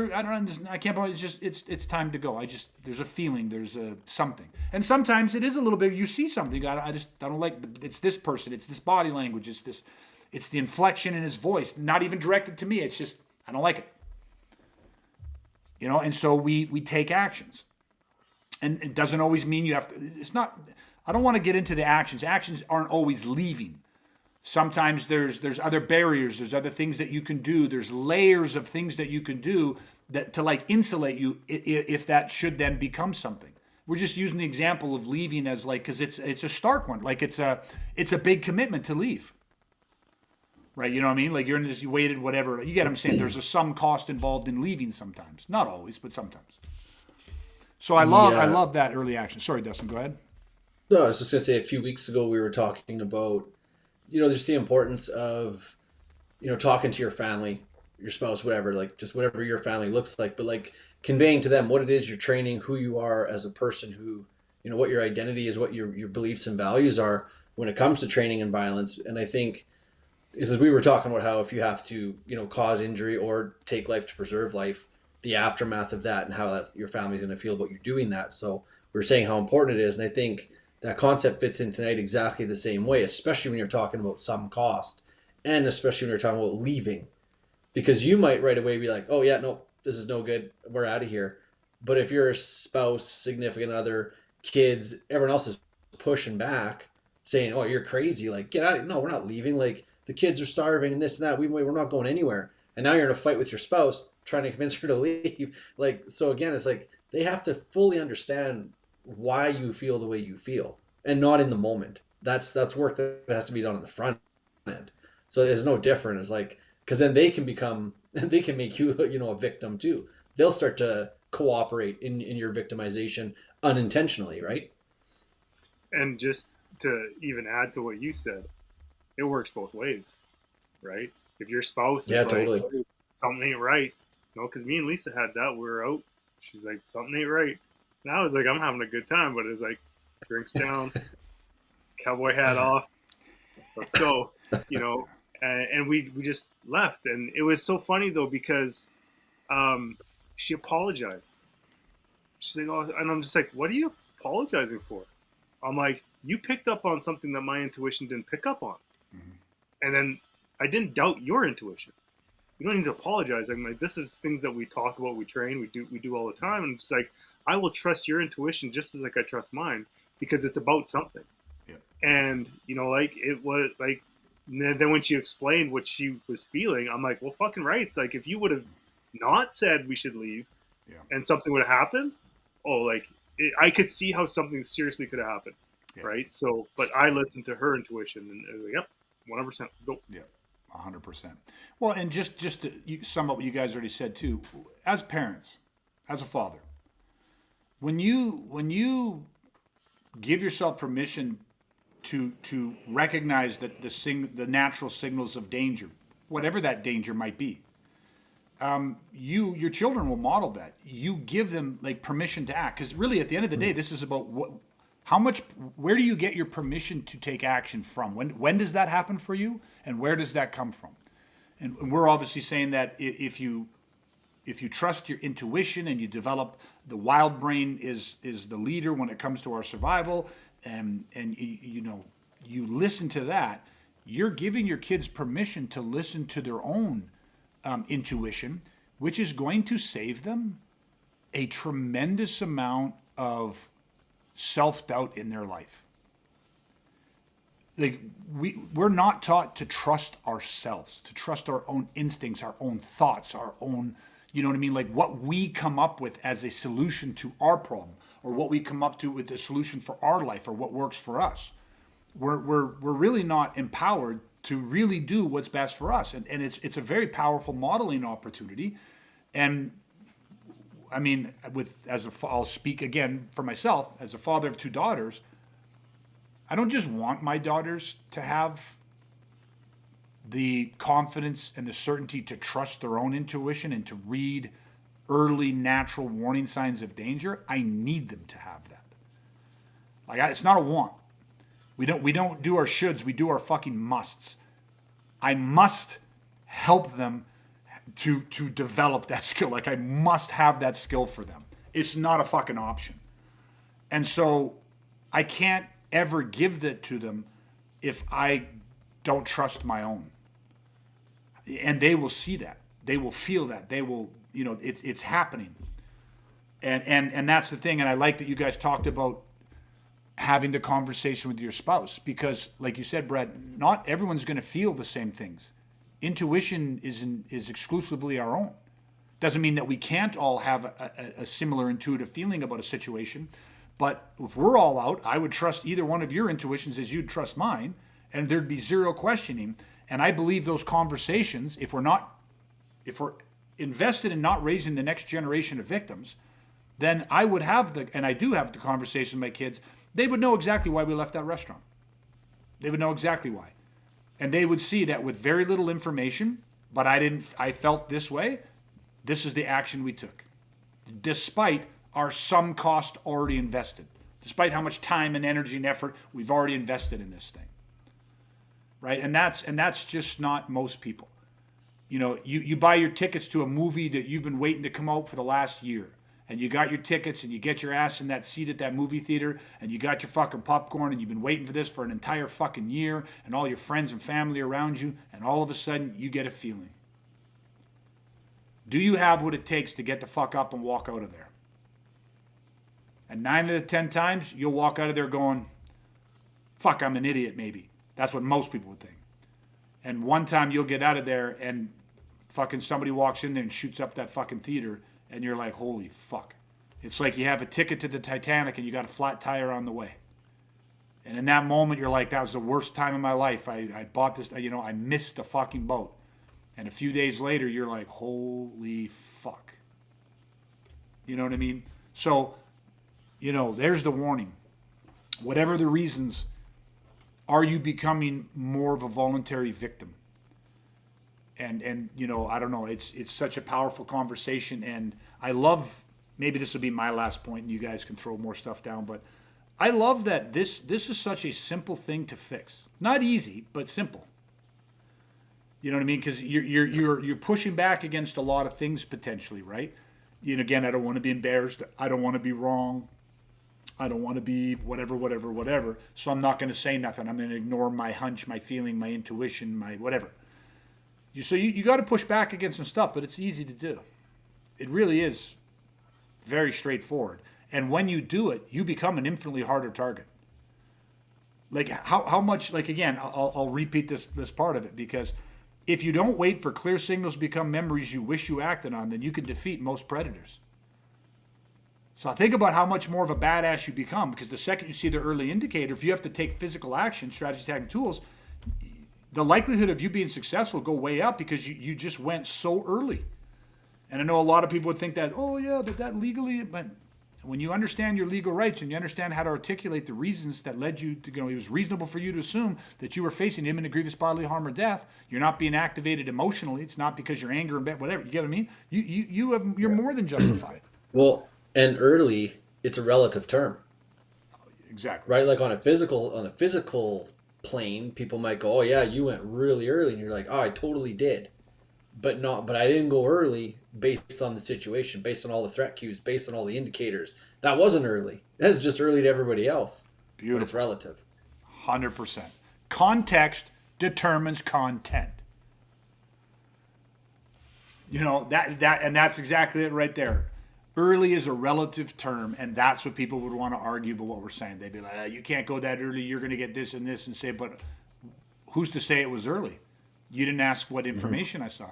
I can't believe it's time to go. There's a feeling, there's something. And sometimes it is a little bit, you see something. I don't like, it's this person, it's this body language, it's the inflection in his voice, not even directed to me. It's just, I don't like it. And so we take actions. And it doesn't always mean you have to, I don't want to get into the actions. Actions aren't always leaving. Sometimes there's other barriers, there's other things that you can do, there's layers of things that you can do that to like insulate you if that should then become something. We're just using the example of leaving as like, because it's a stark one, like it's a big commitment to leave, right? You know what I mean? Like you're in this, you waited, whatever. You get what I'm saying? There's some cost involved in leaving sometimes, not always, but sometimes. So I love that early action. Sorry, Dustin, go ahead. No, I was just gonna say a few weeks ago we were talking about, just the importance of, talking to your family, your spouse, whatever, like just whatever your family looks like, but like conveying to them what it is you're training, who you are as a person, who, what your identity is, what your beliefs and values are when it comes to training and violence. And I think is as we were talking about how if you have to, cause injury or take life to preserve life, the aftermath of that and how that your family's going to feel about you doing that. So we are saying how important it is. And I think that concept fits in tonight exactly the same way, especially when you're talking about some cost and especially when you're talking about leaving, because you might right away be like, oh yeah, no, this is no good. We're out of here. But if your spouse, significant other, kids, everyone else is pushing back saying, oh, you're crazy. Like, get out of here. No, we're not leaving. Like the kids are starving and this and that. We're not going anywhere. And now you're in a fight with your spouse trying to convince her to leave. Like, so again, it's like they have to fully understand why you feel the way you feel and not in the moment. That's work that has to be done on the front end. So it's no different. It's like, because then they can make you, a victim too. They'll start to cooperate in your victimization unintentionally, right? And just to even add to what you said, it works both ways, right? If your spouse is totally. Like, something ain't right, because me and Lisa had that. We were out. She's like, something ain't right. And I was like, I'm having a good time, but it's like, drinks down, cowboy hat off, let's go, and we just left. And it was so funny though, because she apologized. She's like, oh, and I'm just like, what are you apologizing for? I'm like, you picked up on something that my intuition didn't pick up on. Mm-hmm. And then I didn't doubt your intuition. You don't need to apologize. I'm like, this is things that we talk about, we train, we do all the time. And it's like, I will trust your intuition just as like I trust mine, because it's about something. Yeah. And like it was like, then when she explained what she was feeling, I'm like, well, fucking right. It's like if you would have not said we should leave, and something would have happened, I could see how something seriously could have happened, right? So, but I listened to her intuition, and I was like, yep, 100%, let's go. Yeah, 100%. Well, and just to sum up what you guys already said too, as parents, as a father, when you give yourself permission to recognize that the natural signals of danger, whatever that danger might be, your children will model that. You give them like permission to act, because really at the end of the day, this is about where do you get your permission to take action from? When does that happen for you, and where does that come from? And we're obviously saying that if you trust your intuition and you develop, the wild brain is the leader when it comes to our survival, and you listen to that, you're giving your kids permission to listen to their own intuition, which is going to save them a tremendous amount of self-doubt in their life. Like we're not taught to trust ourselves, to trust our own instincts, our own thoughts, our own, you know what I mean? Like what we come up with as a solution to our problem, or what we come up to with the solution for our life, or what works for us. We're really not empowered to really do what's best for us. And it's a very powerful modeling opportunity. And I mean, I'll speak again for myself as a father of two daughters. I don't just want my daughters to have the confidence and the certainty to trust their own intuition and to read early natural warning signs of danger. I need them to have that. It's not a want. We don't do our shoulds, we do our fucking musts. I must help them to develop that skill. Like I must have that skill for them. It's not a fucking option. And so I can't ever give that to them if I don't trust my own. And they will see that. They will feel that. They will, it's happening. And that's the thing. And I like that you guys talked about having the conversation with your spouse, because like you said, Brett, not everyone's going to feel the same things. Intuition is exclusively our own. Doesn't mean that we can't all have a similar intuitive feeling about a situation, but if we're all out, I would trust either one of your intuitions as you'd trust mine, and there'd be zero questioning. And I believe those conversations, if we're invested in not raising the next generation of victims, then I would have and I do have the conversation with my kids. They would know exactly why we left that restaurant. They would know exactly why. And they would see that with very little information, but I felt this way, this is the action we took. Despite our some cost already invested. Despite how much time and energy and effort we've already invested in this thing. Right? And that's just not most people. You know, you buy your tickets to a movie that you've been waiting to come out for the last year. And you got your tickets and you get your ass in that seat at that movie theater and you got your fucking popcorn and you've been waiting for this for an entire fucking year and all your friends and family around you, and all of a sudden you get a feeling. Do you have what it takes to get the fuck up and walk out of there? And 9 out of 10 times you'll walk out of there going, fuck, I'm an idiot maybe. That's what most people would think. And one time you'll get out of there and fucking somebody walks in there and shoots up that fucking theater. And you're like, holy fuck. It's like you have a ticket to the Titanic and you got a flat tire on the way. And in that moment, you're like, that was the worst time of my life. I bought this, I missed the fucking boat. And a few days later, you're like, holy fuck. You know what I mean? So, there's the warning. Whatever the reasons, are you becoming more of a voluntary victim? And I don't know, it's such a powerful conversation, and I love, maybe this will be my last point and you guys can throw more stuff down, but I love that this is such a simple thing to fix. Not easy, but simple. You know what I mean? Because you're pushing back against a lot of things potentially, right? Again, I don't want to be embarrassed. I don't want to be wrong. I don't want to be whatever. So I'm not going to say nothing. I'm going to ignore my hunch, my feeling, my intuition, my whatever. So you got to push back against some stuff, but it's easy to do. It really is very straightforward. And when you do it, you become an infinitely harder target. Like how much, like again, I'll repeat this part of it, because if you don't wait for clear signals to become memories you wish you acted on, then you can defeat most predators. So think about how much more of a badass you become, because the second you see the early indicator, if you have to take physical action, strategy, tactic, tools, the likelihood of you being successful go way up because you just went so early. And I know a lot of people would think that, oh yeah, but that legally, but when you understand your legal rights and you understand how to articulate the reasons that led you to, it was reasonable for you to assume that you were facing imminent grievous bodily harm or death. You're not being activated emotionally. It's not because you're anger and whatever. You get what I mean? You're more than justified. Well, and early, it's a relative term. Exactly. Right? Like on a physical plane, people might go, oh yeah, you went really early, and you're like, oh, I totally did. But I didn't go early based on the situation, based on all the threat cues, based on all the indicators. That wasn't early. That's just early to everybody else. Beautiful. But it's relative. 100%. Context determines content. And that's exactly it right there. Early is a relative term, and that's what people would want to argue about what we're saying. They'd be like, you can't go that early, you're going to get this and this, and say, but who's to say it was early? You didn't ask what information I saw.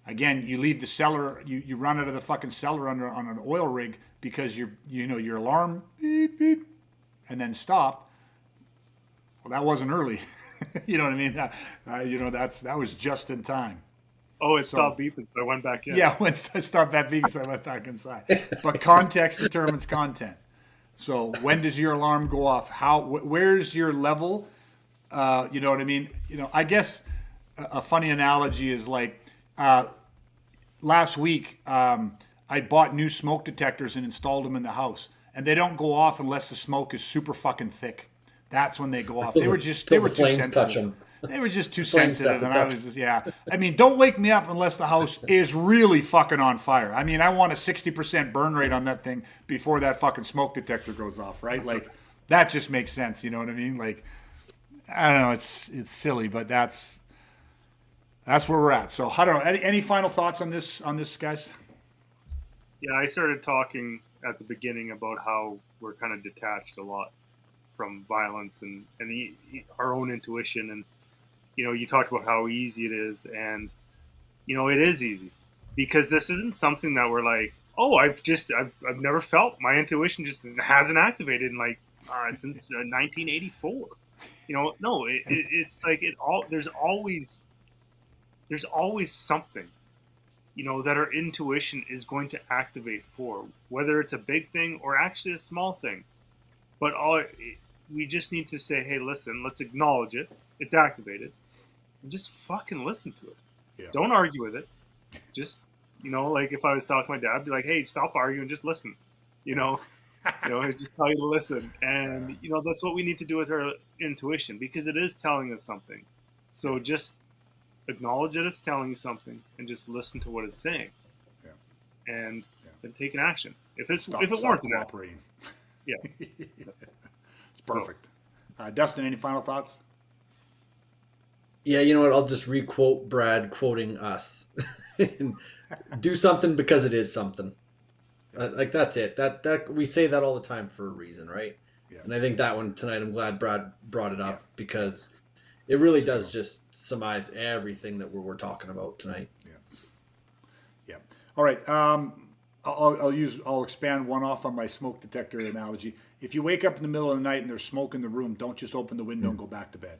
Again, you leave the cellar, you run out of the fucking cellar on an oil rig because your alarm beep beep and then stop. Well, that wasn't early. You know what I mean? That was just in time. Oh, it stopped beeping, so I went back in. Yeah, when it stopped beeping, so I went back inside. But context determines content. So when does your alarm go off? Where's your level? You know what I mean? I guess a funny analogy is like last week I bought new smoke detectors and installed them in the house, and they don't go off unless the smoke is super fucking thick. That's when they go off. They were too sensitive. Touch them. They were just too sensitive, and I was just, I mean, don't wake me up unless the house is really fucking on fire. I mean, I want a 60% burn rate on that thing before that fucking smoke detector goes off, right? Like, that just makes sense, you know what I mean? Like, I don't know, it's silly, but that's where we're at. So, I don't know, any final thoughts on this, guys? Yeah, I started talking at the beginning about how we're kind of detached a lot. from violence and our own intuition. And you talked about how easy it is, and it is easy because this isn't something that we're like, oh, I've never felt my intuition just hasn't activated in since 1984. No, it's like there's always something that our intuition is going to activate for, whether it's a big thing or actually a small thing. But we just need to say, hey, listen, let's acknowledge it. It's activated, and just fucking listen to it. Yeah. Don't argue with it. Just like if I was talking to my dad, I'd be like, hey, stop arguing, just listen. I'd just tell you to listen, and that's what we need to do with our intuition, because it is telling us something. So just acknowledge that it's telling you something, and just listen to what it's saying, and then take an action if it warrants cooperating. Yeah, it's perfect. Dustin, any final thoughts? Yeah, you know what? I'll just requote Brad quoting us. Do something because it is something. Like that's it. That we say that all the time for a reason, right? Yeah. And I think that one tonight, I'm glad Brad brought it up because it really does just surmise everything that we're talking about tonight. Yeah. All right. I'll expand one off on my smoke detector analogy. If you wake up in the middle of the night and there's smoke in the room, don't just open the window and go back to bed.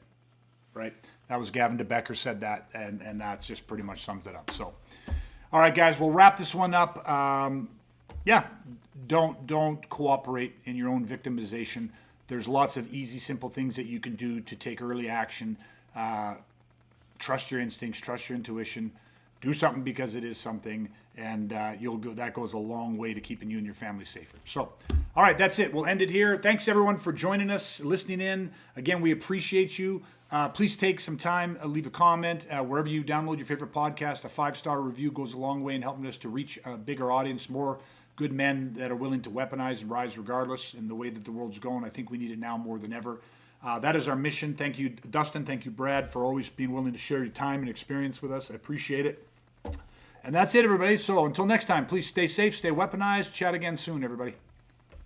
Right? That was Gavin DeBecker said that, and that's just pretty much sums it up. So, all right, guys, we'll wrap this one up. Don't cooperate in your own victimization. There's lots of easy, simple things that you can do to take early action. Trust your instincts, trust your intuition. Do something because it is something, and that goes a long way to keeping you and your family safer. So, all right, that's it. We'll end it here. Thanks, everyone, for joining us, listening in. Again, we appreciate you. Please take some time, leave a comment wherever you download your favorite podcast. A 5-star review goes a long way in helping us to reach a bigger audience, more good men that are willing to weaponize and rise regardless in the way that the world's going. I think we need it now more than ever. That is our mission. Thank you, Dustin. Thank you, Brad, for always being willing to share your time and experience with us. I appreciate it. And that's it, everybody. So until next time, please stay safe, stay weaponized. Chat again soon, everybody.